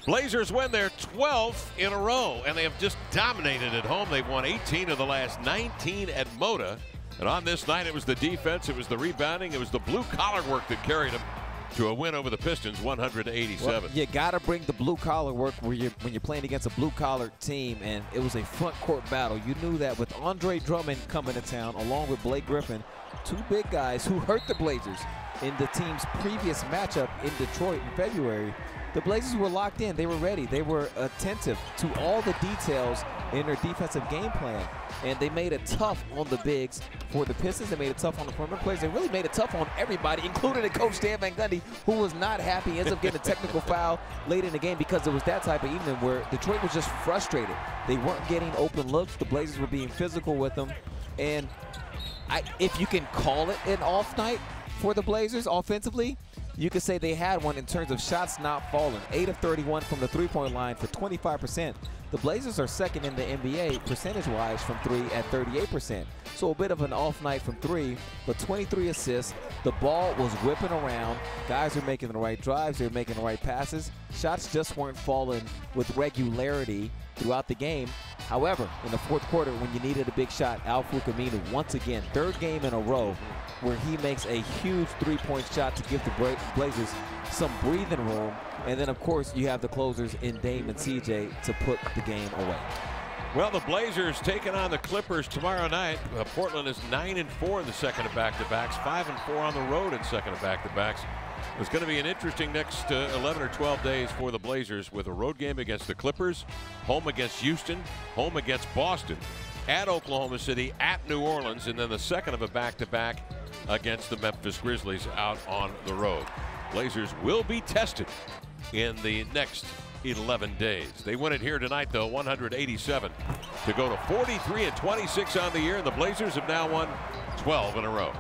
Blazers win their 12th in a row, and they have just dominated at home. They've won 18 of the last 19 at Moda. And on this night, it was the defense, it was the rebounding, it was the blue-collar work that carried them to a win over the Pistons, 100-87. Well, you got to bring the blue-collar work when you're playing against a blue-collar team, and it was a front-court battle. You knew that with Andre Drummond coming to town, along with Blake Griffin, two big guys who hurt the Blazers in the team's previous matchup in Detroit in February. The Blazers were locked in. They were ready. They were attentive to all the details in their defensive game plan. And they made it tough on the bigs for the Pistons. They made it tough on the perimeter players. They really made it tough on everybody, including the coach, Dan Van Gundy, who was not happy. He ends up getting a technical foul late in the game because it was that type of evening where Detroit was just frustrated. They weren't getting open looks. The Blazers were being physical with them. And if you can call it an off night for the Blazers offensively, you could say they had one in terms of shots not falling. 8 of 31 from the three-point line for 25%. The Blazers are second in the NBA percentage-wise from three at 38%. So a bit of an off night from three, but 23 assists. The ball was whipping around. Guys were making the right drives. They were making the right passes. Shots just weren't falling with regularity throughout the game. However, in the fourth quarter, when you needed a big shot, Al-Farouq Aminu, once again, third game in a row, where he makes a huge three-point shot to give the Blazers some breathing room. And then, of course, you have the closers in Dame and CJ to put the game away. Well, the Blazers taking on the Clippers tomorrow night. Portland is 9-4 in the second of back-to-backs, 5-4 on the road in second of back-to-backs. It's going to be an interesting next 11 or 12 days for the Blazers, with a road game against the Clippers, home against Houston, home against Boston, at Oklahoma City, at New Orleans, and then the second of a back-to-back against the Memphis Grizzlies out on the road. Blazers will be tested in the next 11 days. They win it here tonight, though, 187 to go to 43-26 on the year, and the Blazers have now won 12 in a row.